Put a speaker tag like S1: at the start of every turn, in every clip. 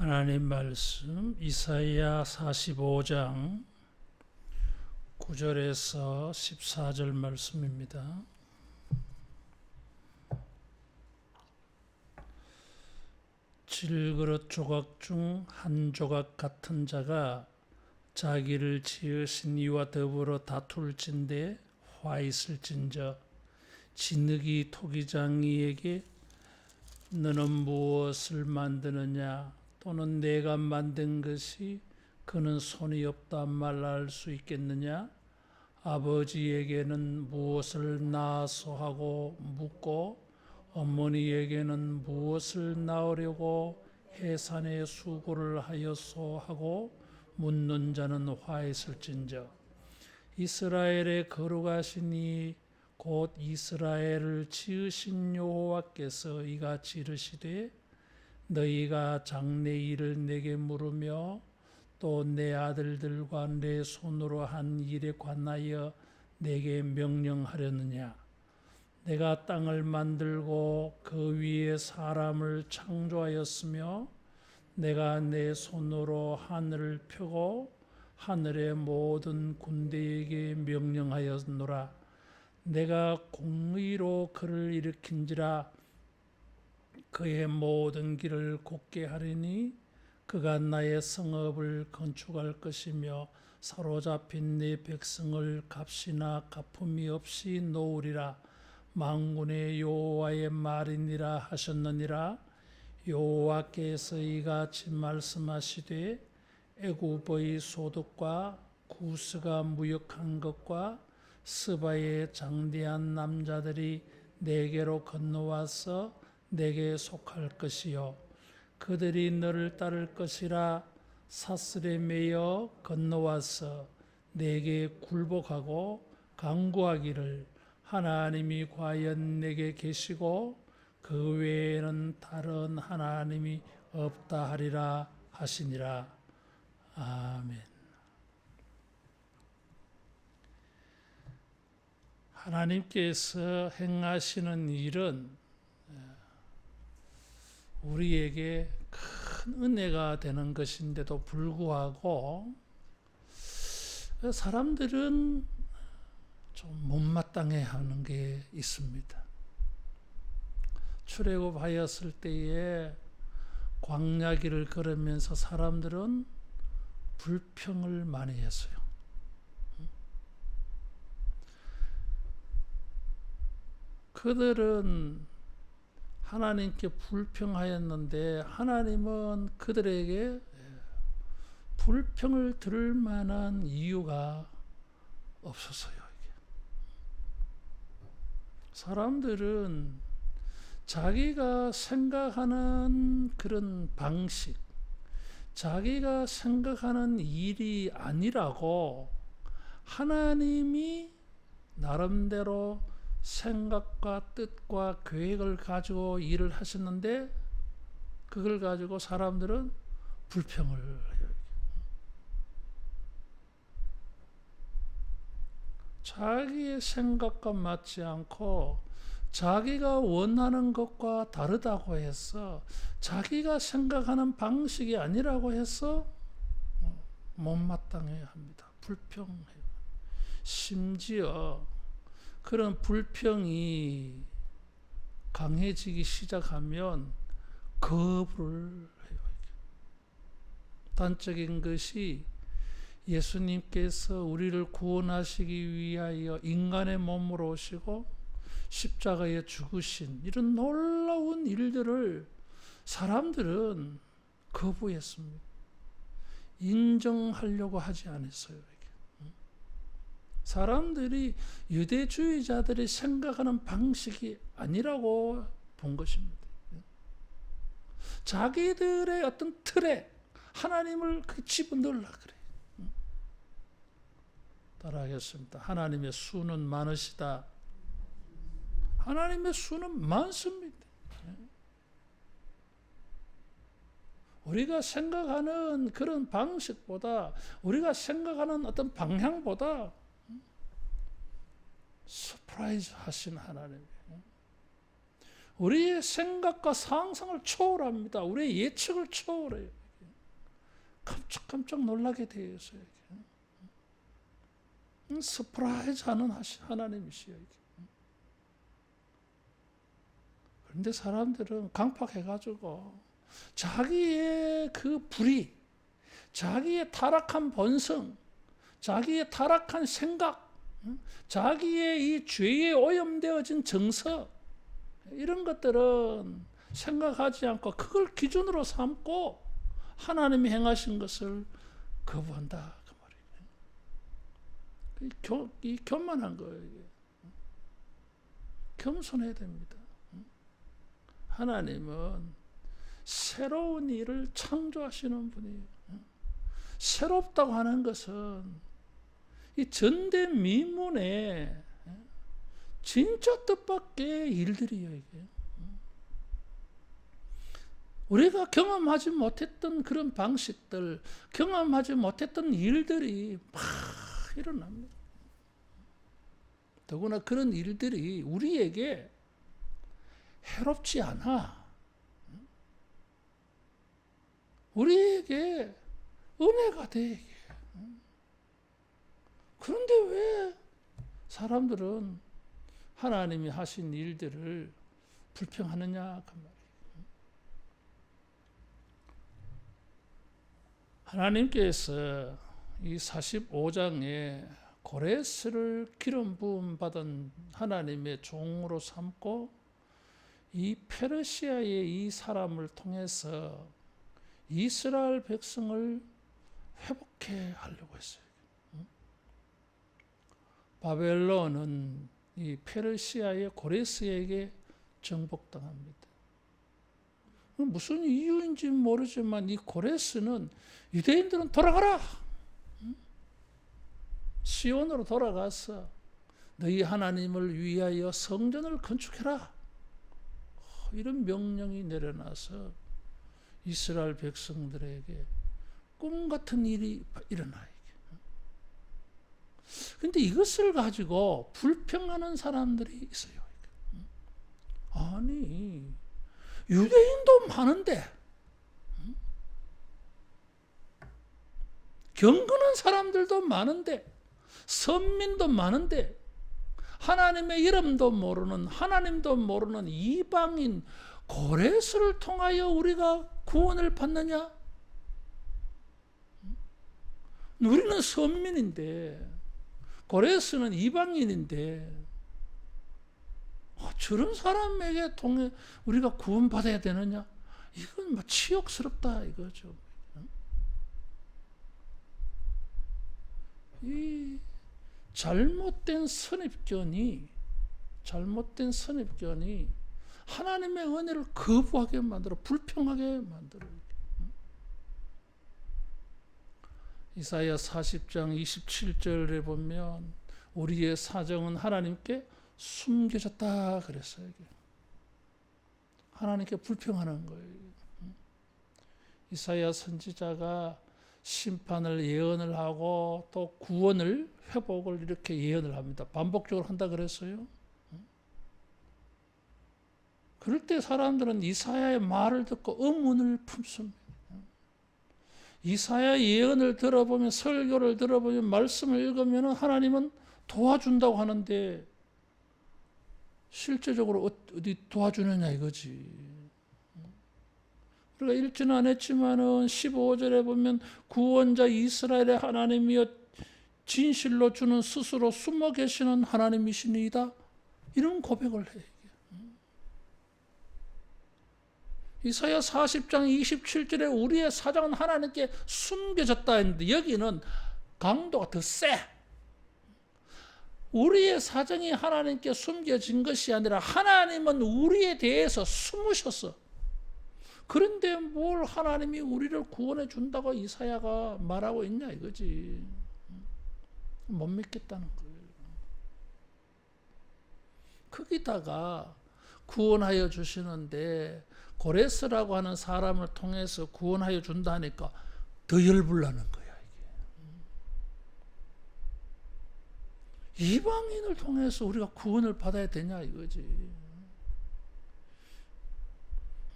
S1: 하나님 말씀 이사야 45장 9절에서 14절 말씀입니다. 질그릇 조각 중 한 조각 같은 자가 자기를 지으신 이와 더불어 다툴진대 화 있을진저 진흙이 토기장이에게 너는 무엇을 만드느냐 또는 내가 만든 것이 그는 손이 없다 말할 수 있겠느냐? 아버지에게는 무엇을 낳아서 하고 묻고 어머니에게는 무엇을 낳으려고 해산의 수고를 하여서 하고 묻는 자는 화 있을진저 이스라엘의 거룩하시니 곧 이스라엘을 지으신 여호와께서 이같이 이르시되 너희가 장래일을 내게 물으며 또 내 아들들과 내 손으로 한 일에 관하여 내게 명령하려느냐. 내가 땅을 만들고 그 위에 사람을 창조하였으며 내가 내 손으로 하늘을 펴고 하늘의 모든 군대에게 명령하였노라. 내가 공의로 그를 일으킨지라. 그의 모든 길을 곧게 하리니 그가 나의 성읍을 건축할 것이며 사로잡힌 내 백성을 값이나 갚음이 없이 놓으리라. 만군의 여호와의 말이니라 하셨느니라. 여호와께서 이같이 말씀하시되 애굽의 소득과 구스가 무역한 것과 스바의 장대한 남자들이 내게로 건너와서 내게 속할 것이요 그들이 너를 따를 것이라. 사슬에 매여 건너와서 내게 굴복하고 간구하기를 하나님이 과연 내게 계시고 그 외에는 다른 하나님이 없다 하리라 하시니라. 아멘. 하나님께서 행하시는 일은 우리에게 큰 은혜가 되는 것인데도 불구하고 사람들은 좀 못마땅해 하는 게 있습니다. 출애굽하였을 때에 광야길을 걸으면서 사람들은 불평을 많이 했어요. 그들은 하나님께 불평하였는데 하나님은 그들에게 불평을 들을 만한 이유가 없었어요. 사람들은 자기가 생각하는 그런 방식, 자기가 생각하는 일이 아니라고 하나님이 나름대로 생각과 뜻과 계획을 가지고 일을 하셨는데 그걸 가지고 사람들은 불평을 해요. 자기의 생각과 맞지 않고 자기가 원하는 것과 다르다고 해서 자기가 생각하는 방식이 아니라고 해서 못마땅해 합니다. 불평해요. 심지어 그런 불평이 강해지기 시작하면 거부를 해요. 단적인 것이 예수님께서 우리를 구원하시기 위하여 인간의 몸으로 오시고 십자가에 죽으신 이런 놀라운 일들을 사람들은 거부했습니다. 인정하려고 하지 않았어요. 사람들이 유대주의자들이 생각하는 방식이 아니라고 본 것입니다. 자기들의 어떤 틀에 하나님을 집어넣으려고 그래요. 따라하겠습니다. 하나님의 수는 많으시다. 하나님의 수는 많습니다. 우리가 생각하는 그런 방식보다 우리가 생각하는 어떤 방향보다 서프라이즈 하신 하나님. 우리의 생각과 상상을 초월합니다. 우리의 예측을 초월해요. 깜짝깜짝 놀라게 되어 있어요. 서프라이즈하는 하나님이시여. 그런데 사람들은 강팍해가지고 자기의 그 불의, 자기의 타락한 본성, 자기의 타락한 생각, 자기의 이 죄에 오염되어진 정서, 이런 것들은 생각하지 않고 그걸 기준으로 삼고 하나님이 행하신 것을 거부한다. 그 말이에요. 이 교만한 거예요. 이게. 겸손해야 됩니다. 하나님은 새로운 일을 창조하시는 분이에요. 새롭다고 하는 것은 이 전대미문의 진짜 뜻밖의 일들이에요. 이게. 우리가 경험하지 못했던 그런 방식들, 경험하지 못했던 일들이 막 일어납니다. 더구나 그런 일들이 우리에게 해롭지 않아. 우리에게 은혜가 돼. 그런데 왜 사람들은 하나님이 하신 일들을 불평하느냐 그 말이에요. 하나님께서 이 45장에 고레스를 기름 부음 받은 하나님의 종으로 삼고 이 페르시아의 이 사람을 통해서 이스라엘 백성을 회복해 하려고 했어요. 바벨론은 이 페르시아의 고레스에게 정복당합니다. 무슨 이유인지 모르지만 이 고레스는 유대인들은 돌아가라! 시온으로 돌아가서 너희 하나님을 위하여 성전을 건축해라! 이런 명령이 내려나서 이스라엘 백성들에게 꿈 같은 일이 일어나요. 그런데 이것을 가지고 불평하는 사람들이 있어요. 아니, 유대인도 많은데, 경건한 사람들도 많은데, 선민도 많은데, 하나님의 이름도 모르는, 하나님도 모르는 이방인 고레스를 통하여 우리가 구원을 받느냐? 우리는 선민인데, 고레스는 이방인인데, 저런 사람에게 통해 우리가 구원받아야 되느냐? 이건 치욕스럽다 이거죠. 이 잘못된 선입견이 하나님의 은혜를 거부하게 만들어, 불평하게 만들어. 이사야 40장 27절에 보면 우리의 사정은 하나님께 숨겨졌다 그랬어요. 하나님께 불평하는 거예요. 이사야 선지자가 심판을 예언을 하고 또 구원을, 회복을 이렇게 예언을 합니다. 반복적으로 한다 그랬어요. 그럴 때 사람들은 이사야의 말을 듣고 의문을 품습니다. 이사야 예언을 들어보면, 설교를 들어보면, 말씀을 읽으면 하나님은 도와준다고 하는데 실제적으로 어디 도와주느냐 이거지. 우리가 읽지는 않았지만은 15절에 보면 구원자 이스라엘의 하나님이여 진실로 주는 스스로 숨어 계시는 하나님이시니이다. 이런 고백을 해. 이사야 40장 27절에 우리의 사정은 하나님께 숨겨졌다 했는데 여기는 강도가 더 세. 우리의 사정이 하나님께 숨겨진 것이 아니라 하나님은 우리에 대해서 숨으셨어. 그런데 뭘 하나님이 우리를 구원해 준다고 이사야가 말하고 있냐 이거지. 못 믿겠다는 거예요. 거기다가 구원하여 주시는데 고레스라고 하는 사람을 통해서 구원하여 준다니까 더 열불나는 거야. 이게 이방인을 통해서 우리가 구원을 받아야 되냐 이거지.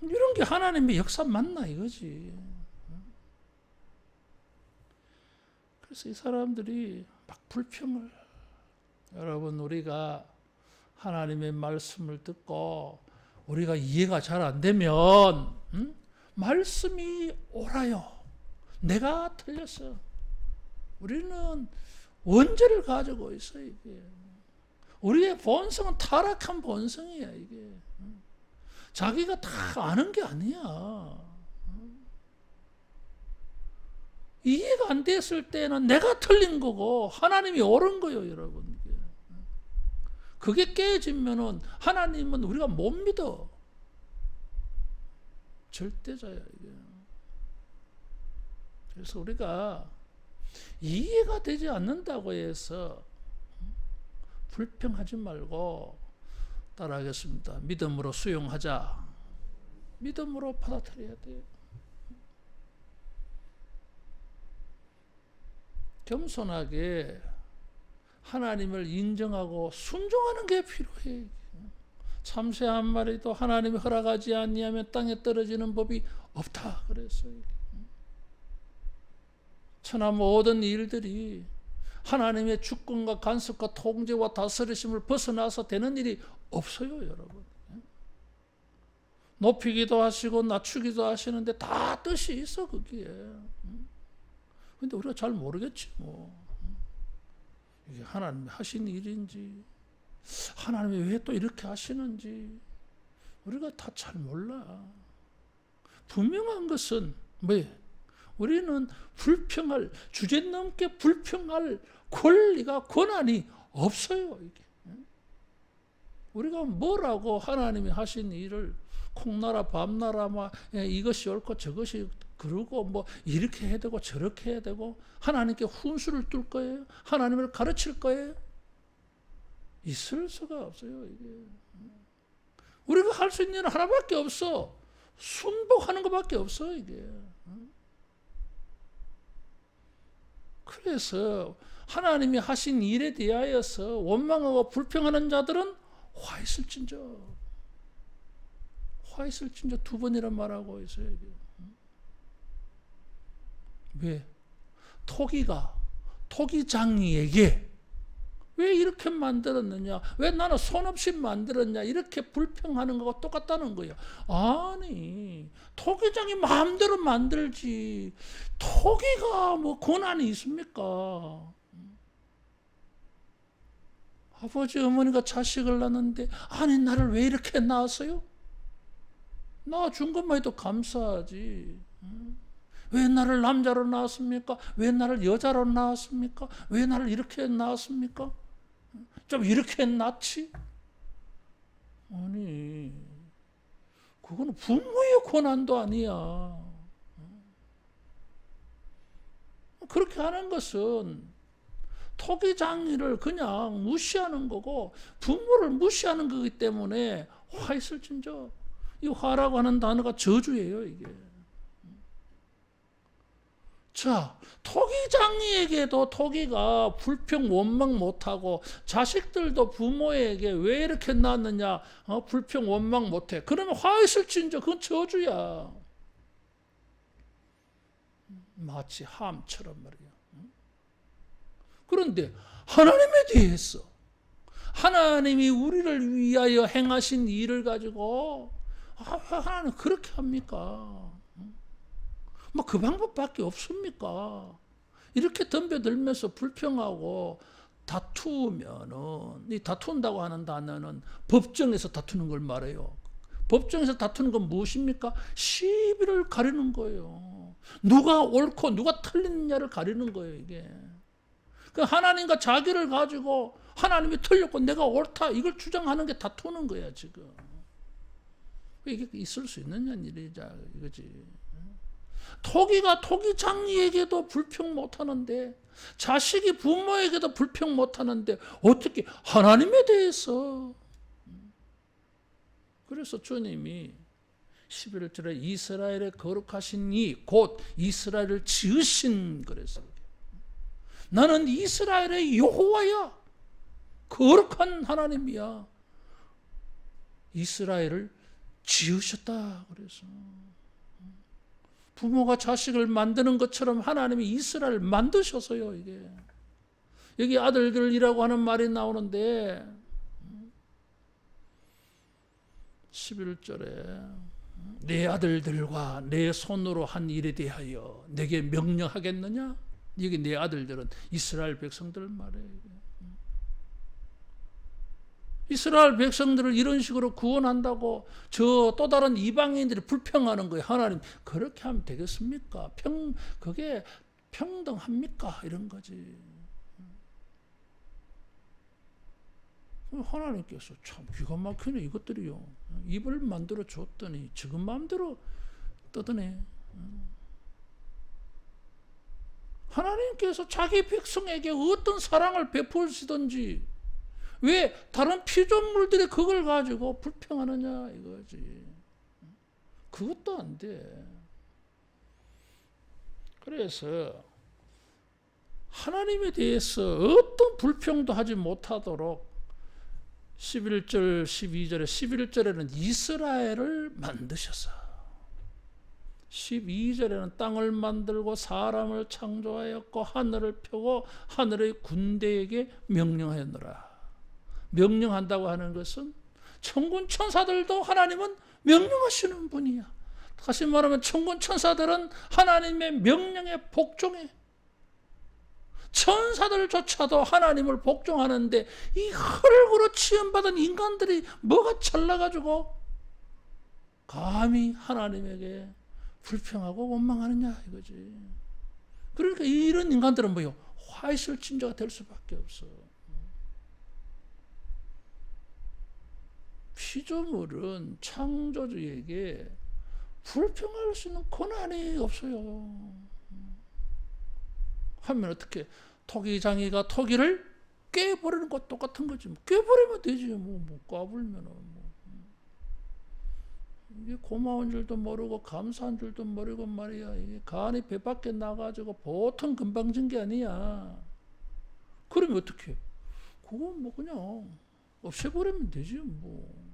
S1: 이런 게 하나님의 역사 맞나 이거지. 그래서 이 사람들이 막 불평을, 여러분 우리가 하나님의 말씀을 듣고 우리가 이해가 잘 안 되면 말씀이 옳아요. 내가 틀렸어. 우리는 원죄를 가지고 있어 이게. 우리의 본성은 타락한 본성이야 이게. 자기가 다 아는 게 아니야. 이해가 안 됐을 때는 내가 틀린 거고 하나님이 옳은 거예요, 여러분. 그게 깨지면은 하나님은 우리가 못 믿어. 절대자야 이게. 그래서 우리가 이해가 되지 않는다고 해서 불평하지 말고 따라하겠습니다. 믿음으로 수용하자. 믿음으로 받아들여야 돼요. 겸손하게 하나님을 인정하고 순종하는 게 필요해. 참새 한 마리도 하나님이 허락하지 아니하면 땅에 떨어지는 법이 없다 그랬어요. 천하 모든 일들이 하나님의 주권과 간섭과 통제와 다스리심을 벗어나서 되는 일이 없어요, 여러분. 높이기도 하시고 낮추기도 하시는데 다 뜻이 있어 거기에. 근데 우리가 잘 모르겠지 뭐. 이게 하나님이 하신 일인지, 하나님이 왜 또 이렇게 하시는지 우리가 다 잘 몰라. 분명한 것은 뭐예요? 우리는 불평할, 주제넘게 불평할 권리가, 권한이 없어요. 이게. 우리가 뭐라고 하나님이 하신 일을 콩나라 밤나라 막 이것이 옳고 저것이 그러고 뭐 이렇게 해야 되고 저렇게 해야 되고 하나님께 훈수를 둘 거예요? 하나님을 가르칠 거예요? 있을 수가 없어요. 이게. 우리가 할 수 있는 일은 하나밖에 없어. 순복하는 것밖에 없어 이게. 그래서 하나님이 하신 일에 대하여서 원망하고 불평하는 자들은 화 있을진저. 화 있을진저 두 번이나 말하고 있어요. 이게. 왜? 토기장이에게 왜 이렇게 만들었느냐? 왜 나는 손 없이 만들었냐? 이렇게 불평하는 거가 똑같다는 거예요. 아니, 토기장이 마음대로 만들지. 토기가 뭐 권한이 있습니까? 아버지, 어머니가 자식을 낳았는데 아니 나를 왜 이렇게 낳았어요? 낳아준 것만 해도 감사하지. 왜 나를 남자로 낳았습니까? 왜 나를 여자로 낳았습니까? 왜 나를 이렇게 낳았습니까? 좀 이렇게 낳지? 아니, 그거는 부모의 권한도 아니야. 그렇게 하는 것은 토기장이를 그냥 무시하는 거고 부모를 무시하는 거기 때문에 화 있을진저. 이 화라고 하는 단어가 저주예요, 이게. 자, 토기장이에게도 토기가 불평 원망 못하고 자식들도 부모에게 왜 이렇게 낳았느냐 불평 원망 못해. 그러면 화 있을진저 그건 저주야. 마치 함처럼 말이야. 그런데 하나님에 대해서 하나님이 우리를 위하여 행하신 일을 가지고 하나님 그렇게 합니까? 뭐 그 방법밖에 없습니까? 이렇게 덤벼들면서 불평하고 다투면은, 이 다툰다고 하는 단어는 법정에서 다투는 걸 말해요. 법정에서 다투는 건 무엇입니까? 시비를 가리는 거예요. 누가 옳고 누가 틀리느냐를 가리는 거예요, 이게. 그 하나님과 자기를 가지고 하나님이 틀렸고 내가 옳다 이걸 주장하는 게 다투는 거야, 지금. 이게 있을 수 있는 일이자 이거지. 토기가 토기장이에게도 불평 못하는데 자식이 부모에게도 불평 못하는데 어떻게 하나님에 대해서. 그래서 주님이 11절에 이스라엘의 거룩하신 이 곧 이스라엘을 지으신 그랬어요. 나는 이스라엘의 여호와야. 거룩한 하나님이야. 이스라엘을 지으셨다 그래서. 부모가 자식을 만드는 것처럼 하나님이 이스라엘을 만드셔서요. 이게 여기 아들들이라고 하는 말이 나오는데 11절에 내 아들들과 내 손으로 한 일에 대하여 내게 명령하겠느냐? 여기 내 아들들은 이스라엘 백성들 말이에요. 이스라엘 백성들을 이런 식으로 구원한다고 저 또 다른 이방인들이 불평하는 거예요. 하나님 그렇게 하면 되겠습니까? 그게 평등합니까? 이런 거지. 하나님께서 참 기가 막히네 이것들이요. 입을 만들어 줬더니 지금 마음대로 떠드네. 하나님께서 자기 백성에게 어떤 사랑을 베푸시든지 왜 다른 피조물들이 그걸 가지고 불평하느냐 이거지. 그것도 안 돼. 그래서 하나님에 대해서 어떤 불평도 하지 못하도록 11절, 12절에 11절에는 이스라엘을 만드셔서 12절에는 땅을 만들고 사람을 창조하였고 하늘을 펴고 하늘의 군대에게 명령하였노라. 명령한다고 하는 것은 천군 천사들도 하나님은 명령하시는 분이야. 다시 말하면 천군 천사들은 하나님의 명령에 복종해. 천사들조차도 하나님을 복종하는데 이 흙으로 치연받은 인간들이 뭐가 잘나가지고 감히 하나님에게 불평하고 원망하느냐 이거지. 그러니까 이런 인간들은 뭐요? 화 있을 징조가 될 수밖에 없어. 피조물은 창조주에게 불평할 수 있는 권한이 없어요. 하면 어떻게 토기장이가 토기를 깨버리는 것 똑같은 거지. 깨버리면 되지. 뭐 까불면은 이게 고마운 줄도 모르고 감사한 줄도 모르고 말이야. 이게 간이 배 밖에 나가지고 보통 금방 진 게 아니야. 그러면 어떻게? 그건 뭐 그냥 없애버리면 되지 뭐.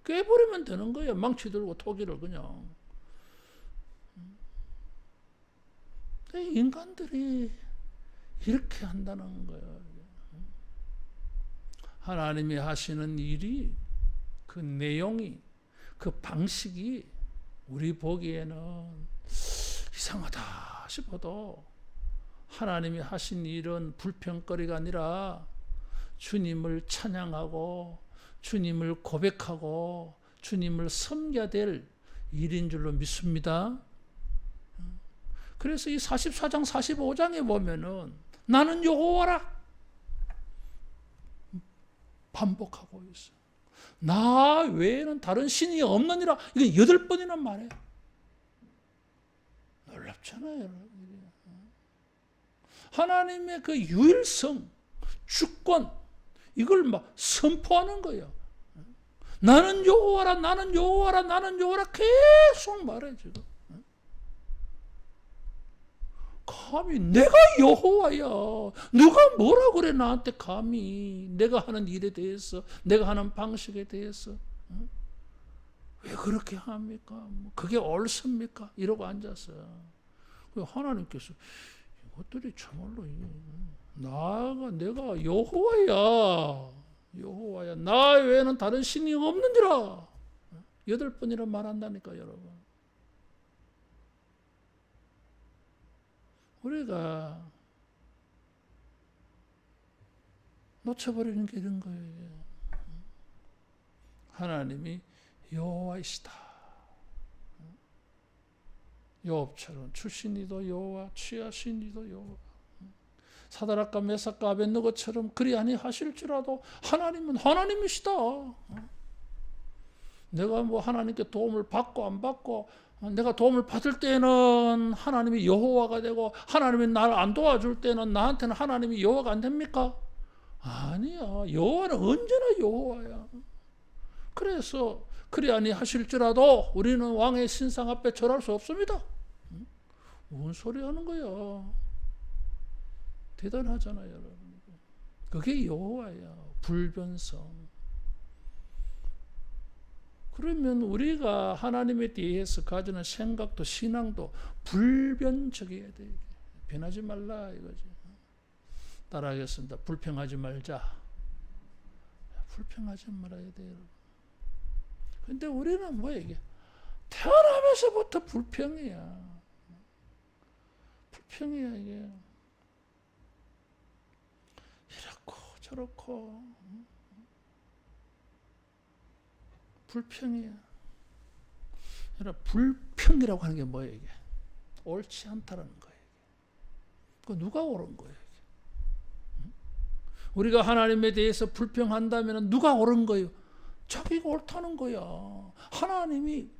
S1: 깨버리면 되는 거야. 망치 들고 토기를 그냥. 인간들이 이렇게 한다는 거예요. 하나님이 하시는 일이 그 내용이 그 방식이 우리 보기에는 이상하다 싶어도 하나님이 하신 일은 불평거리가 아니라 주님을 찬양하고 주님을 고백하고 주님을 섬겨야 될 일인 줄로 믿습니다. 그래서 이 44장 45장에 보면은 나는 여호와라 반복하고 있어. 나 외에는 다른 신이 없느니라. 이게 8번이나 말해. 놀랍잖아요, 여러분. 하나님의 그 유일성, 주권 이걸 막 선포하는 거예요. 나는 여호와라, 나는 여호와라, 나는 여호와라 계속 말해 지금. 감히 내가 여호와야. 누가 뭐라 그래 나한테 감히 내가 하는 일에 대해서 내가 하는 방식에 대해서 왜 그렇게 합니까? 그게 옳습니까? 이러고 앉아서 하나님께서 이것들이 참말로 내가 여호와야. 여호와야. 나 외에는 다른 신이 없느니라. 8번이나 말한다니까 여러분. 우리가 놓쳐버리는 게 이런 거예요. 하나님이 여호와이시다. 욥처럼 출신이도 여호와, 취하신이도 여호와. 사드락과 메삭과 아벳느고처럼 그리 아니하실지라도 하나님은 하나님이시다. 내가 뭐 하나님께 도움을 받고 안 받고 내가 도움을 받을 때는 하나님이 여호와가 되고 하나님이 나를 안 도와줄 때는 나한테는 하나님이 여호와가 안 됩니까? 아니야. 여호와는 언제나 여호와야. 그래서 그리 아니하실지라도 우리는 왕의 신상 앞에 절할 수 없습니다. 뭔 소리 하는 거야. 대단하잖아요, 여러분. 그게 여호와야. 불변성. 그러면 우리가 하나님에 대해서 가지는 생각도 신앙도 불변적이어야 돼. 변하지 말라 이거지. 따라하겠습니다. 불평하지 말자. 불평하지 말아야 돼요. 근데 우리는 뭐야 이게? 태어나면서부터 불평이야. 불평이야 이게. 이렇고 저렇고 불평이야. 여러분 불평이라고 하는 게 뭐예요 이게? 옳지 않다라는 거예요. 그 누가 옳은 거예요? 우리가 하나님에 대해서 불평한다면 누가 옳은 거예요? 자기가 옳다는 거야. 하나님이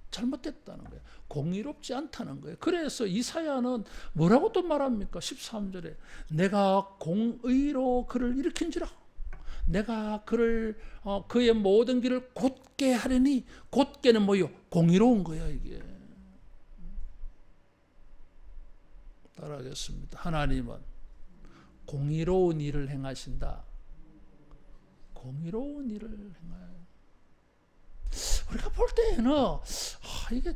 S1: 잘못됐다는 거야. 공의롭지 않다는 거예요. 그래서 이사야는 뭐라고 또 말합니까? 13절에 내가 공의로 그를 일으킨지라. 내가 그를 그의 모든 길을 곧게 하려니. 곧게는 뭐요? 공의로운 거야 이게. 따라하겠습니다. 하나님은 공의로운 일을 행하신다. 공의로운 일을 행하여. 우리가 볼 때에는 이게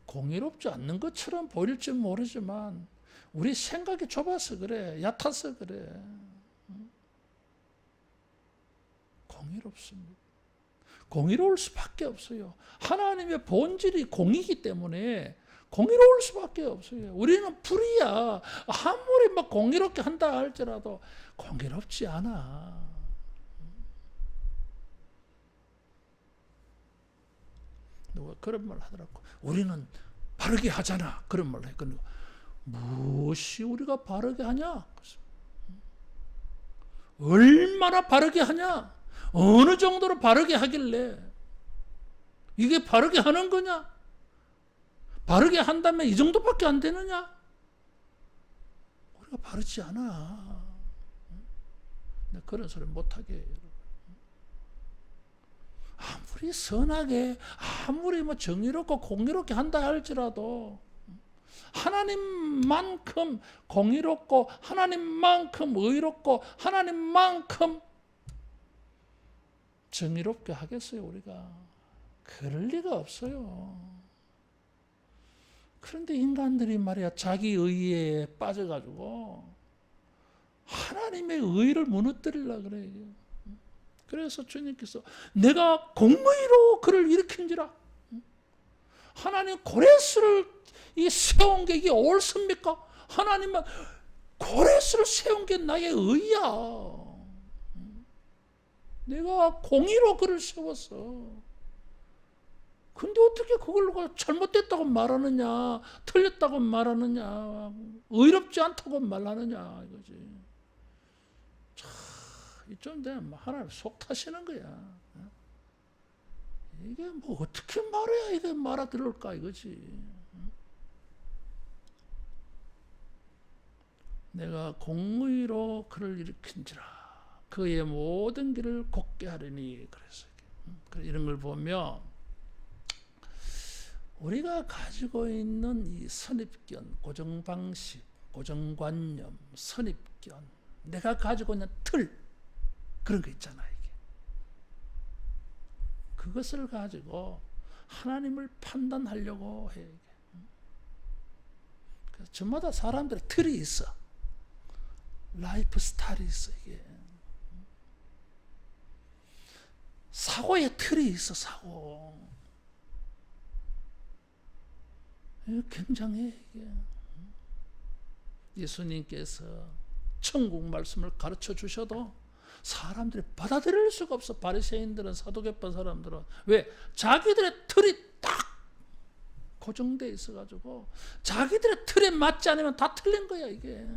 S1: 공의롭지 않는 것처럼 보일지 모르지만 우리 생각이 좁아서 그래. 얕아서 그래. 공의롭습니다. 공의로울 수밖에 없어요. 하나님의 본질이 공이기 때문에 공의로울 수밖에 없어요. 우리는 불이야. 아무리 막 공의롭게 한다 할지라도 공의롭지 않아. 누가 그런 말 하더라고. 우리는 바르게 하잖아. 그런 말을 해. 무엇이 우리가 바르게 하냐? 얼마나 바르게 하냐? 어느 정도로 바르게 하길래 이게 바르게 하는 거냐? 바르게 한다면 이 정도밖에 안 되느냐? 우리가 바르지 않아. 그런 소리 못하게 해요. 아무리 선하게, 아무리 정의롭고 공의롭게 한다 할지라도 하나님만큼 공의롭고 하나님만큼 의롭고 하나님만큼 정의롭게 하겠어요, 우리가? 그럴 리가 없어요. 그런데 인간들이 말이야, 자기 의에 빠져가지고 하나님의 의를 무너뜨리려고 그래요. 그래서 주님께서 내가 공의로 그를 일으킨지라. 하나님 고레스를 세운 게 이게 옳습니까? 하나님은 고레스를 세운 게 나의 의야. 내가 공의로 그를 세웠어. 근데 어떻게 그걸 잘못됐다고 말하느냐, 틀렸다고 말하느냐, 의롭지 않다고 말하느냐 이거지. 좀 되면 하나님 속 타시는 거야. 이게 뭐 어떻게 말해야 이게 말아들을까 이거지. 내가 공의로 그를 일으킨지라. 그의 모든 길을 곧게 하리니. 그래서 이런 걸 보면 우리가 가지고 있는 이 선입견, 고정방식, 고정관념, 선입견, 내가 가지고 있는 틀, 그런 거 있잖아 이게. 그것을 가지고 하나님을 판단하려고 해. 그래서 저마다 사람들의 틀이 있어. 라이프 스타일이 있어 이게. 사고의 틀이 있어, 사고. 이거 굉장해 이게. 예수님께서 천국 말씀을 가르쳐 주셔도 사람들이 받아들일 수가 없어. 바리새인들은, 사두개파 사람들은. 왜? 자기들의 틀이 딱 고정돼 있어가지고 자기들의 틀에 맞지 않으면 다 틀린 거야 이게.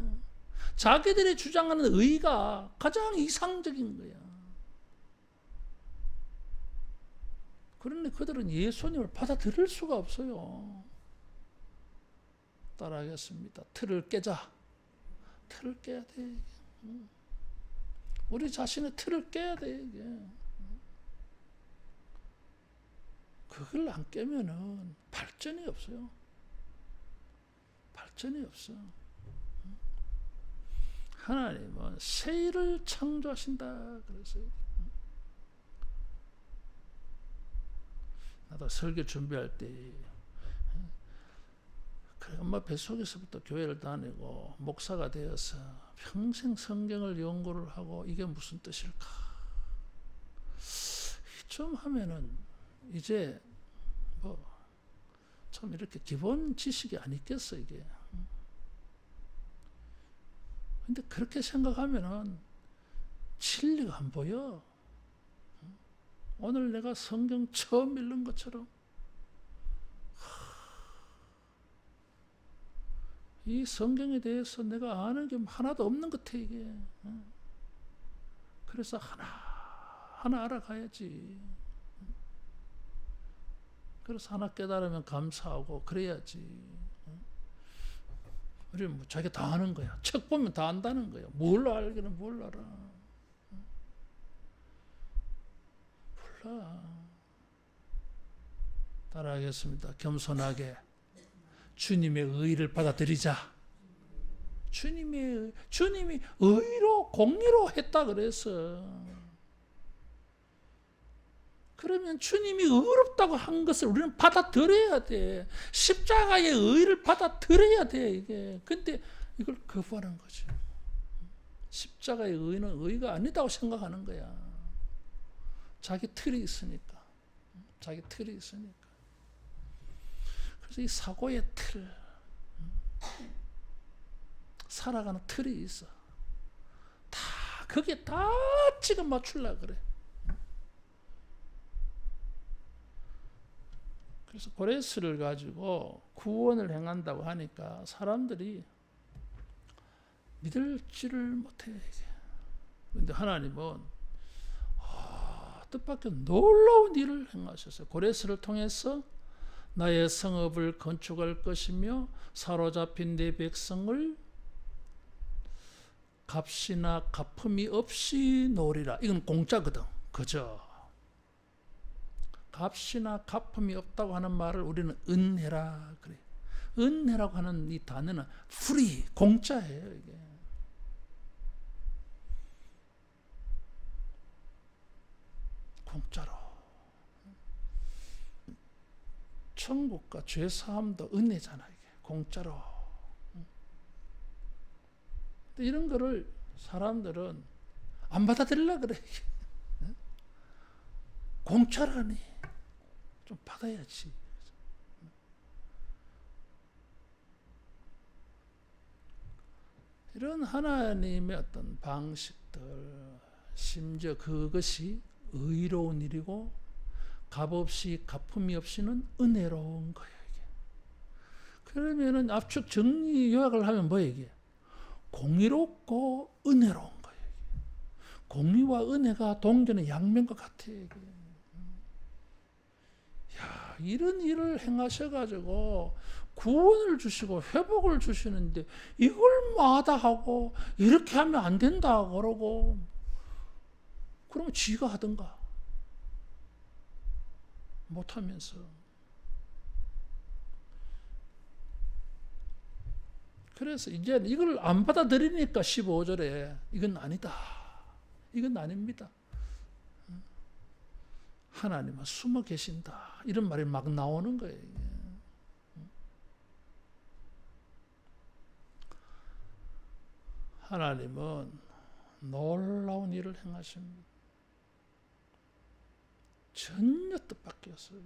S1: 자기들이 주장하는 의가 가장 이상적인 거야. 그런데 그들은 예수님을 받아들일 수가 없어요. 따라하겠습니다. 틀을 깨자. 틀을 깨야 돼. 우리 자신의 틀을 깨야 돼 이게. 그걸 안 깨면은 발전이 없어요. 발전이 없어. 하나님은 새 일을 창조하신다 그랬어요. 나도 설교 준비할 때 그래, 엄마 뱃속에서부터 교회를 다니고 목사가 되어서 평생 성경을 연구를 하고 이게 무슨 뜻일까? 좀 하면은 이제 뭐 참 이렇게 기본 지식이 아니겠어 이게. 근데 그렇게 생각하면은 진리가 안 보여. 오늘 내가 성경 처음 읽는 것처럼 이 성경에 대해서 내가 아는 게 하나도 없는 것 같아 이게. 그래서 하나 알아가야지. 그래서 하나 깨달으면 감사하고 그래야지. 우리는 뭐 자기가 다 아는 거야. 책 보면 다 안다는 거야. 뭘 알기는 뭘 알아. 몰라. 따라하겠습니다. 겸손하게 주님의 의를 받아들이자. 주님이 의로 공의로 했다 그래서. 그러면 주님이 의롭다고 한 것을 우리는 받아들여야 돼. 십자가의 의를 받아들여야 돼 이게. 근데 이걸 거부하는 거죠. 십자가의 의는 의가 아니다고 생각하는 거야. 자기 틀이 있으니까. 자기 틀이 있으니까. 그래서 이 사고의 틀, 살아가는 틀이 있어. 다 거기에 다 지금 맞추려고 그래. 그래서 고레스를 가지고 구원을 행한다고 하니까 사람들이 믿을지를 못해. 그런데 하나님은 뜻밖의 놀라운 일을 행하셨어요. 고레스를 통해서 나의 성읍을 건축할 것이며 사로잡힌 내 백성을 값이나 갚음이 없이 놓으리라. 이건 공짜거든. 그죠? 값이나 갚음이 없다고 하는 말을 우리는 은혜라 그래. 은혜라고 하는 이 단어는 free, 공짜예요 이게. 공짜로. 천국과 죄 사함도 은혜잖아 이게. 공짜로. 근데 이런 거를 사람들은 안 받아들이려고 그래. 공짜라니. 좀 받아야지. 이런 하나님의 어떤 방식들, 심지어 그것이 의로운 일이고 값없이 갚음이 없이는 은혜로운 거예요. 이게. 그러면은 압축 정리 요약을 하면 뭐예요 이게? 공의롭고 은혜로운 거예요. 이게. 공의와 은혜가 동전의 양면과 같아요. 이게. 야, 이런 일을 행하셔가지고 구원을 주시고 회복을 주시는데 이걸 마다하고 이렇게 하면 안 된다 그러고 그러면 지가 하든가 못하면서. 그래서 이제 이걸 안 받아들이니까 15절에 이건 아니다. 이건 아닙니다. 하나님은 숨어 계신다. 이런 말이 막 나오는 거예요. 하나님은 놀라운 일을 행하십니다. 전혀 뜻밖이었어요.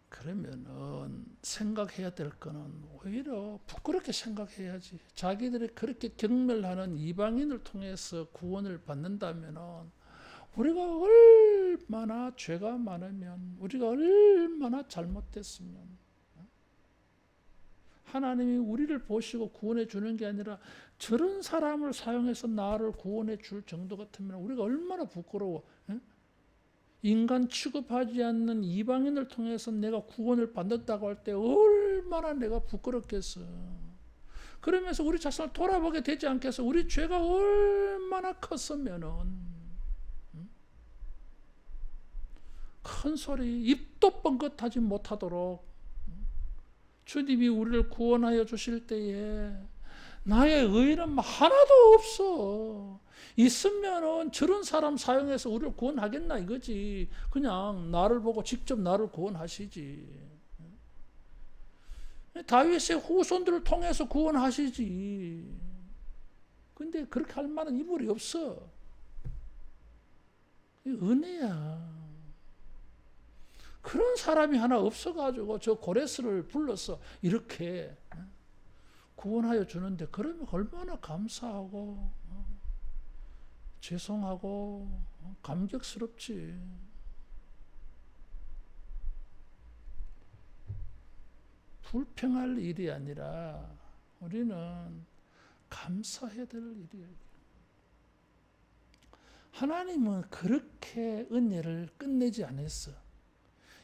S1: 그러면은 생각해야 될 거는 오히려 부끄럽게 생각해야지. 자기들이 그렇게 경멸하는 이방인을 통해서 구원을 받는다면은 우리가 얼마나 죄가 많으면, 우리가 얼마나 잘못됐으면 하나님이 우리를 보시고 구원해 주는 게 아니라 저런 사람을 사용해서 나를 구원해 줄 정도 같으면 우리가 얼마나 부끄러워. 인간 취급하지 않는 이방인을 통해서 내가 구원을 받는다고 할 때 얼마나 내가 부끄럽겠어. 그러면서 우리 자신을 돌아보게 되지 않겠어. 우리 죄가 얼마나 컸으면은 큰 소리 입도 뻥긋하지 못하도록 주님이 우리를 구원하여 주실 때에 나의 의는 하나도 없어. 있으면은 저런 사람 사용해서 우리를 구원하겠나 이거지. 그냥 나를 보고 직접 나를 구원하시지. 다윗의 후손들을 통해서 구원하시지. 근데 그렇게 할 만한 인물이 없어. 은혜야. 그런 사람이 하나 없어가지고 저 고레스를 불러서 이렇게 구원하여 주는데, 그러면 얼마나 감사하고 죄송하고 감격스럽지. 불평할 일이 아니라 우리는 감사해야 될 일이에요. 하나님은 그렇게 은혜를 끝내지 않았어.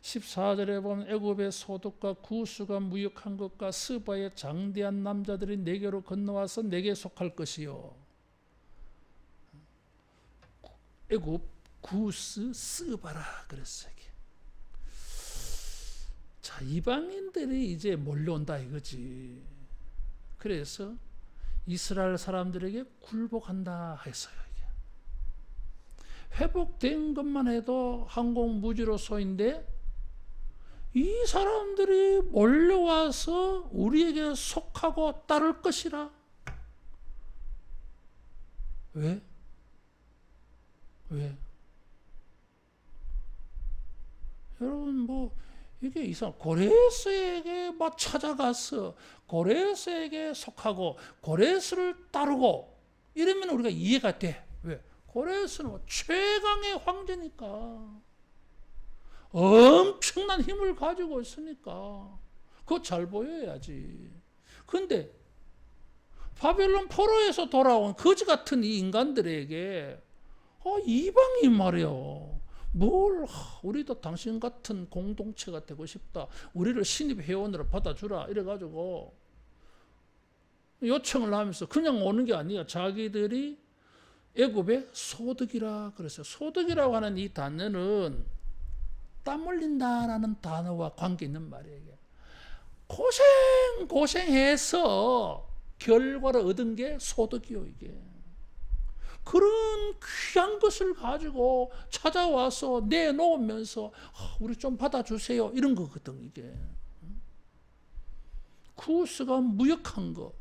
S1: 14절에 보면 애굽의 소득과 구수가 무역한 것과 스바의 장대한 남자들이 내게로 건너와서 내게 속할 것이요. 애굽, 구스, 스바라 그랬어요. 자, 이방인들이 이제 몰려온다 이거지. 그래서 이스라엘 사람들에게 굴복한다 했어요. 회복된 것만 해도 항공무지로서인데 이 사람들이 몰려와서 우리에게 속하고 따를 것이라. 왜? 여러분 이게 이상 고레스에게 찾아가서 고레스에게 속하고 고레스를 따르고 이러면 우리가 이해가 돼. 왜? 고레스는 최강의 황제니까. 엄청난 힘을 가지고 있으니까 그거 잘 보여야지. 근데 바벨론 포로에서 돌아온 거지 같은 이 인간들에게 이방인 말이요. 우리도 당신 같은 공동체가 되고 싶다. 우리를 신입 회원으로 받아주라. 이래가지고 요청을 하면서 그냥 오는 게 아니야. 자기들이 애굽의 소득이라 그랬어요. 소득이라고 하는 이 단어는 땀 흘린다라는 단어와 관계 있는 말이에요. 고생해서 결과를 얻은 게 소득이요, 이게. 그런 귀한 것을 가지고 찾아와서 내놓으면서 우리 좀 받아주세요 이런 거거든. 이게 구스가 무역한 거,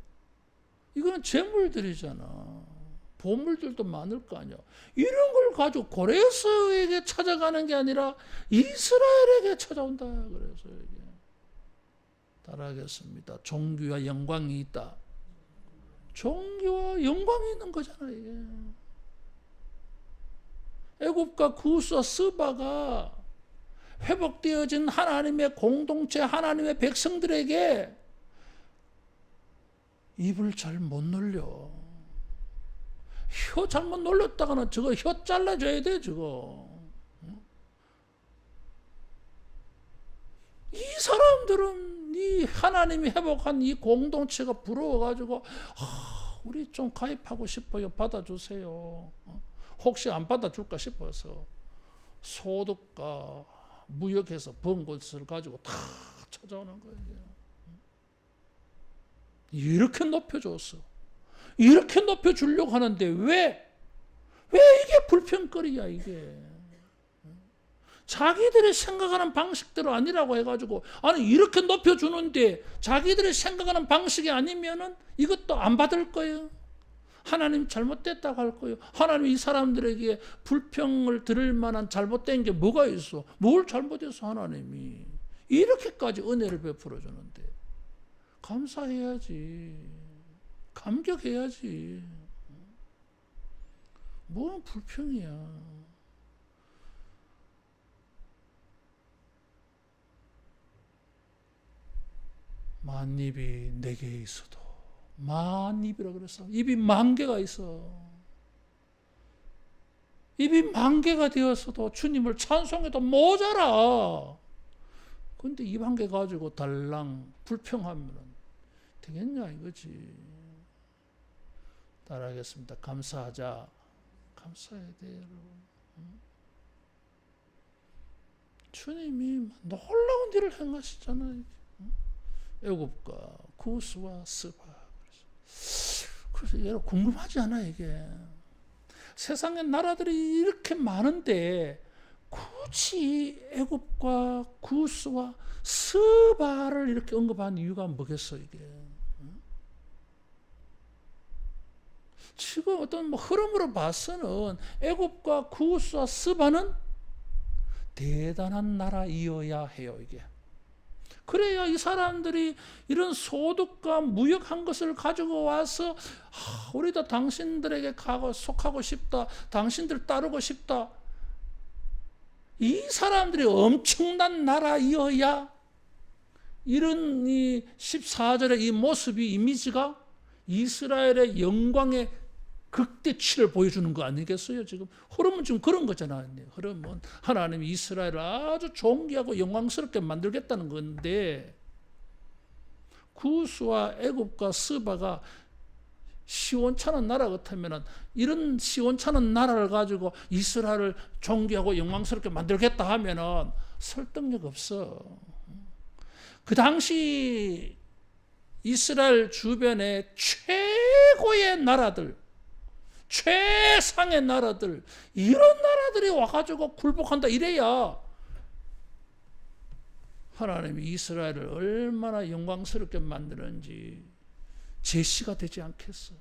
S1: 이거는 재물들이잖아. 보물들도 많을 거 아니야. 이런 걸 가지고 고레스에게 찾아가는 게 아니라 이스라엘에게 찾아온다. 그래서 이게 따라하겠습니다. 종교와 영광이 있다. 종교와 영광이 있는 거잖아요. 이게. 애굽과 구스와 스바가 회복되어진 하나님의 공동체, 하나님의 백성들에게 입을 잘 못 놀려. 혀 잘못 놀렸다가는 저거 혀 잘라줘야 돼, 저거. 이 사람들은 이 하나님이 회복한 이 공동체가 부러워가지고 우리 좀 가입하고 싶어요. 받아주세요. 혹시 안 받아줄까 싶어서 소득과 무역해서 번 것을 가지고 다 찾아오는 거예요. 이렇게 높여줬어. 이렇게 높여주려고 하는데 왜 이게 불평거리야 이게. 자기들이 생각하는 방식대로 아니라고 해가지고 아니 이렇게 높여주는데 자기들이 생각하는 방식이 아니면은 이것도 안 받을 거예요. 하나님 잘못됐다고 할 거예요. 하나님 이 사람들에게 불평을 들을 만한 잘못된 게 뭐가 있어? 뭘 잘못했어 하나님이. 이렇게까지 은혜를 베풀어 주는데 감사해야지. 감격해야지. 뭔 불평이야. 만입이 내게 있어도 만입이라 그랬어. 입이 만 개가 있어. 입이 만 개가 되었어도 주님을 찬송해도 모자라. 근데 입 한 개 가지고 달랑 불평하면 되겠냐 이거지. 따라하겠습니다. 감사하자. 감사해야 돼요, 여러분. 주님이 놀라운 일을 행하시잖아요. 애굽과 구스와 스바. 그래서 여러분 궁금하지 않아요, 이게? 세상에 나라들이 이렇게 많은데 굳이 애굽과 구스와 스바를 이렇게 언급한 이유가 뭐겠어, 이게? 지금 어떤 흐름으로 봐서는 애굽과 구스와 스바는 대단한 나라이어야 해요, 이게. 그래야 이 사람들이 이런 소득과 무역한 것을 가지고 와서 우리도 당신들에게 속하고 싶다. 당신들 따르고 싶다. 이 사람들이 엄청난 나라이어야 이런 이 14절의 이 모습이 이미지가 이스라엘의 영광의 극대치를 보여주는 거 아니겠어요? 지금 흐름은 지금 그런 거잖아요. 흐름은 하나님이 이스라엘을 아주 존귀하고 영광스럽게 만들겠다는 건데 구스와 애굽과 스바가 시원찮은 나라 같으면 이런 시원찮은 나라를 가지고 이스라엘을 존귀하고 영광스럽게 만들겠다 하면은 설득력 없어. 그 당시 이스라엘 주변의 최고의 나라들, 최상의 나라들, 이런 나라들이 와가지고 굴복한다 이래야 하나님이 이스라엘을 얼마나 영광스럽게 만드는지 제시가 되지 않겠어.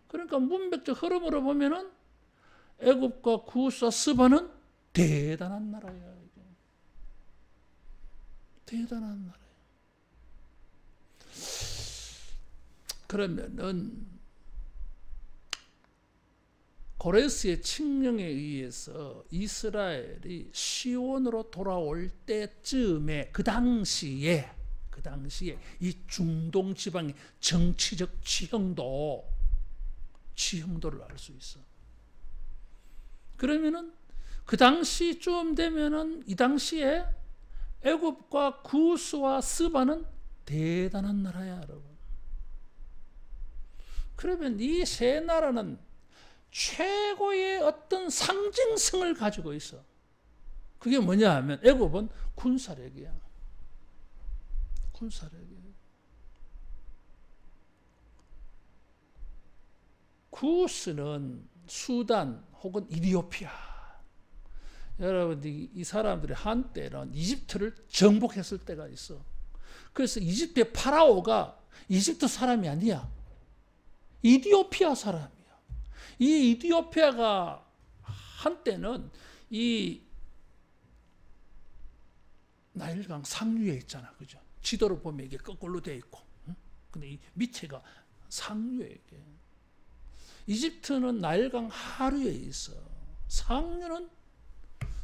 S1: 그러니까 문맥적 흐름으로 보면은 애굽과 구스와 스바는 대단한 나라야. 이게. 대단한 나라야. 그러면은 고레스의 칙령에 의해서 이스라엘이 시온으로 돌아올 때쯤에 그 당시에 이 중동 지방의 정치적 지형도를 알 수 있어. 그러면은 그 당시쯤 되면은 이 당시에 애굽과 구스와 스바는 대단한 나라야, 여러분. 그러면 이 세 나라는 최고의 어떤 상징성을 가지고 있어. 그게 뭐냐 하면 애굽은 군사력이야. 군사력이야. 구스는 수단 혹은 이디오피아. 여러분 이 사람들이 한때는 이집트를 정복했을 때가 있어. 그래서 이집트의 파라오가 이집트 사람이 아니야. 이디오피아 사람이야. 이 이디오피아가 한때는 이 나일강 상류에 있잖아, 그죠? 지도를 보면 이게 거꾸로 돼 있고, 근데 이 밑에가 상류에 이게. 이집트는 나일강 하류에 있어. 상류는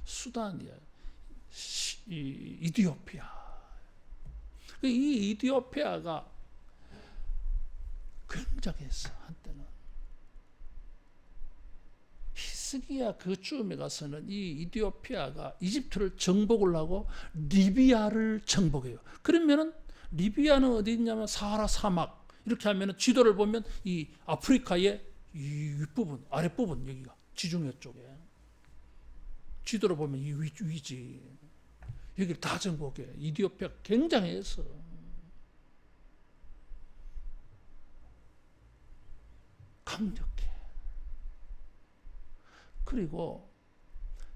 S1: 수단이야. 이 이디오피아. 이 이디오피아가 굉장했어, 한때는. 히스기야 그쯤에 가서는 이 이디오피아가 이집트를 정복을 하고 리비아를 정복해요. 그러면은 리비아는 어디 있냐면 사하라 사막. 이렇게 하면은 지도를 보면 이 아프리카의 이 윗부분, 아랫부분 여기가 지중해 쪽에. 지도를 보면 이 위지. 여기를 다 정복해. 이디오피아 굉장했어. 강력해. 그리고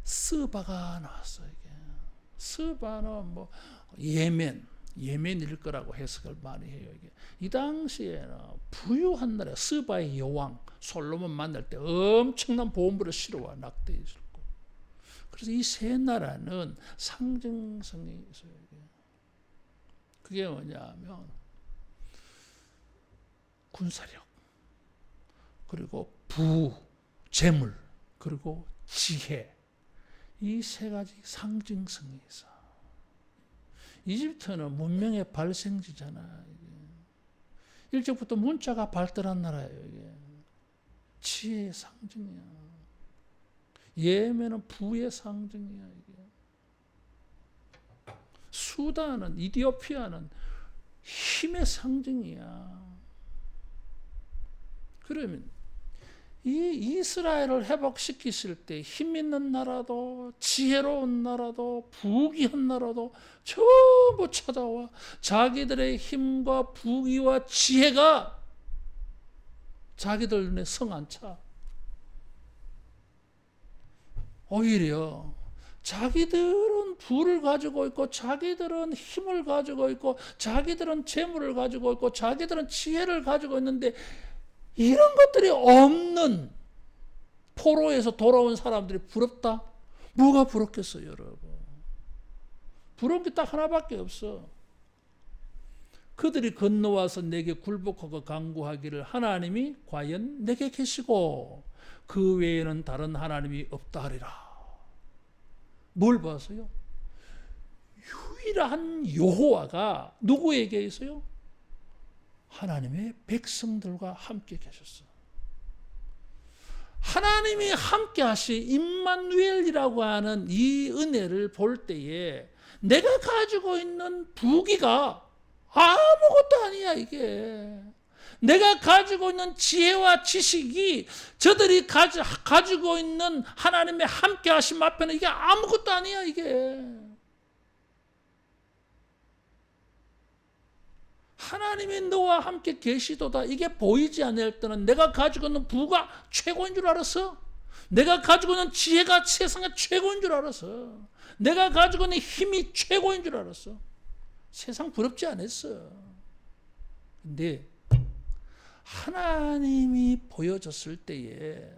S1: 스바가 나왔어. 이게 스바는 뭐 예멘일 거라고 해석을 많이 해요. 이게 이 당시에는 부유한 나라 스바의 여왕 솔로몬 만날 때 엄청난 보물을 실어와 낙대해 줬고. 그래서 이 세 나라는 상징성이 있어요. 이게. 그게 뭐냐면 군사력, 그리고 재물, 그리고 지혜, 이 세 가지 상징성이 있어. 이집트는 문명의 발생지잖아. 일찍부터 문자가 발달한 나라예요. 이게 지혜의 상징이야. 예멘은 부의 상징이야. 이게 수단은 이디오피아는 힘의 상징이야. 그러면 이 이스라엘을 회복시키실 때 힘 있는 나라도 지혜로운 나라도 부귀한 나라도 전부 찾아와 자기들의 힘과 부귀와 지혜가 자기들 눈에 성 안 차. 오히려 자기들은 부를 가지고 있고, 자기들은 힘을 가지고 있고, 자기들은 재물을 가지고 있고, 자기들은 지혜를 가지고 있는데, 이런 것들이 없는 포로에서 돌아온 사람들이 부럽다? 뭐가 부럽겠어요, 여러분? 부러운 게 딱 하나밖에 없어. 그들이 건너와서 내게 굴복하고 간구하기를 하나님이 과연 내게 계시고 그 외에는 다른 하나님이 없다 하리라. 뭘 봐서요? 유일한 여호와가 누구에게 있어요? 하나님의 백성들과 함께 계셨어. 하나님이 함께 하시 임마누엘이라고 하는 이 은혜를 볼 때에 내가 가지고 있는 부귀가 아무것도 아니야, 이게. 내가 가지고 있는 지혜와 지식이 저들이 가지고 있는 하나님의 함께 하심 앞에는 이게 아무것도 아니야, 이게. 하나님이 너와 함께 계시도다. 이게 보이지 않을 때는 내가 가지고 있는 부가 최고인 줄 알았어. 내가 가지고 있는 지혜가 세상의 최고인 줄 알았어. 내가 가지고 있는 힘이 최고인 줄 알았어. 세상 부럽지 않았어. 근데 하나님이 보여졌을 때에,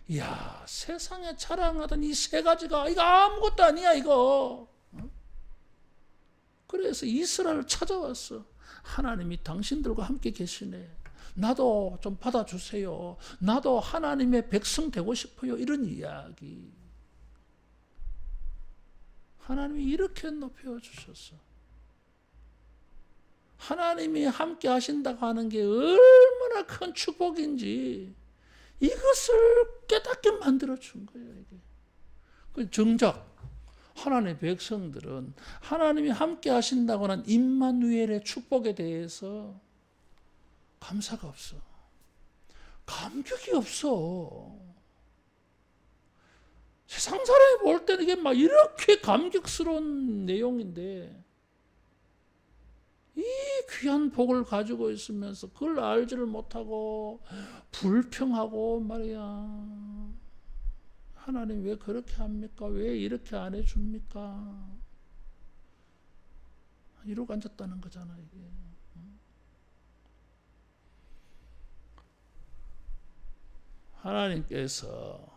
S1: 이야, 세상에 자랑하던 이 세 가지가 이거 아무것도 아니야, 이거. 그래서 이스라엘을 찾아왔어. 하나님이 당신들과 함께 계시네. 나도 좀 받아주세요. 나도 하나님의 백성 되고 싶어요. 이런 이야기. 하나님이 이렇게 높여주셨어. 하나님이 함께 하신다고 하는 게 얼마나 큰 축복인지 이것을 깨닫게 만들어준 거예요. 이게. 정작 하나님의 백성들은 하나님이 함께 하신다고 하는 임마누엘의 축복에 대해서 감사가 없어. 감격이 없어. 세상 사람이 볼 때는 이게 막 이렇게 감격스러운 내용인데, 이 귀한 복을 가지고 있으면서 그걸 알지를 못하고 불평하고 말이야. 하나님 왜 그렇게 합니까? 왜 이렇게 안 해줍니까? 이러고 앉았다는 거잖아, 이게. 하나님께서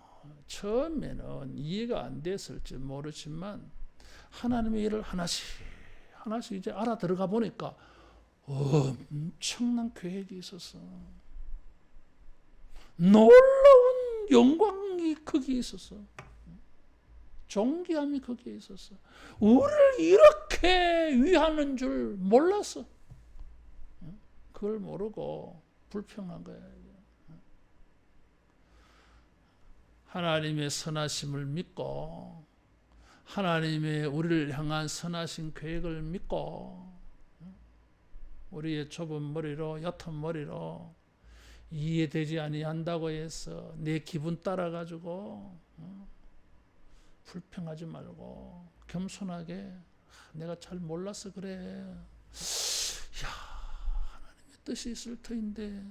S1: 처음에는 이해가 안 됐을지 모르지만 하나님의 일을 하나씩 이제 알아 들어가 보니까 엄청난 계획이 있었어. 놀라운 영광이 거기에 있었어. 존귀함이 거기에 있었어. 우리를 이렇게 위하는 줄 몰랐어. 그걸 모르고 불평한 거야. 하나님의 선하심을 믿고 하나님의 우리를 향한 선하신 계획을 믿고 우리의 좁은 머리로 옅은 머리로 이해되지 아니한다고 해서 내 기분 따라가지고 불평하지 말고 겸손하게 내가 잘 몰라서 그래. 야, 하나님의 뜻이 있을 터인데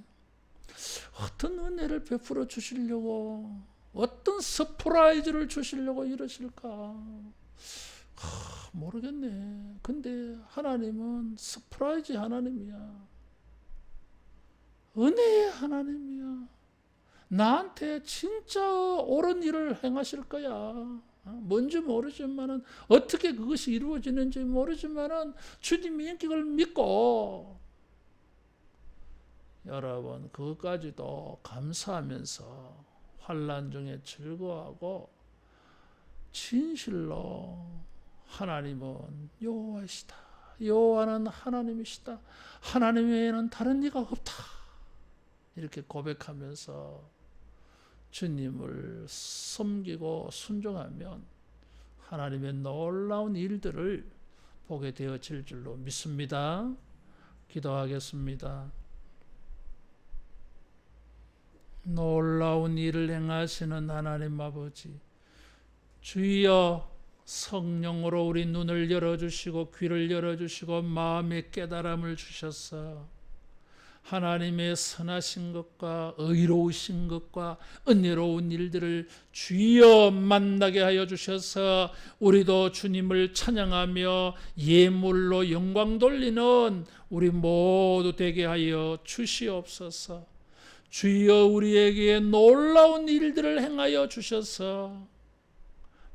S1: 어떤 은혜를 베풀어 주시려고, 어떤 서프라이즈를 주시려고 이러실까? 모르겠네. 근데 하나님은 서프라이즈 하나님이야. 은혜의 하나님이야. 나한테 진짜 옳은 일을 행하실 거야. 뭔지 모르지만은, 어떻게 그것이 이루어지는지 모르지만은 주님의 인격을 믿고 여러분 그것까지도 감사하면서 환난 중에 즐거워하고 진실로 하나님은 여호와이시다. 여호와는 하나님이시다. 하나님 외에는 다른 이가 없다. 이렇게 고백하면서 주님을 섬기고 순종하면 하나님의 놀라운 일들을 보게 되어질 줄로 믿습니다. 기도하겠습니다. 놀라운 일을 행하시는 하나님 아버지, 주여 성령으로 우리 눈을 열어주시고 귀를 열어주시고 마음의 깨달음을 주셔서 하나님의 선하신 것과 의로우신 것과 은혜로운 일들을 주여 만나게 하여 주셔서 우리도 주님을 찬양하며 예물로 영광 돌리는 우리 모두 되게 하여 주시옵소서. 주여 우리에게 놀라운 일들을 행하여 주셔서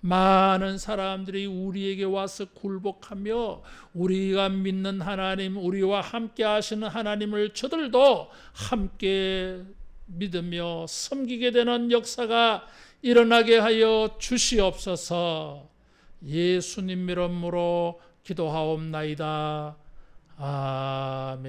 S1: 많은 사람들이 우리에게 와서 굴복하며 우리가 믿는 하나님, 우리와 함께 하시는 하나님을 저들도 함께 믿으며 섬기게 되는 역사가 일어나게 하여 주시옵소서. 예수님 이름으로 기도하옵나이다. 아멘.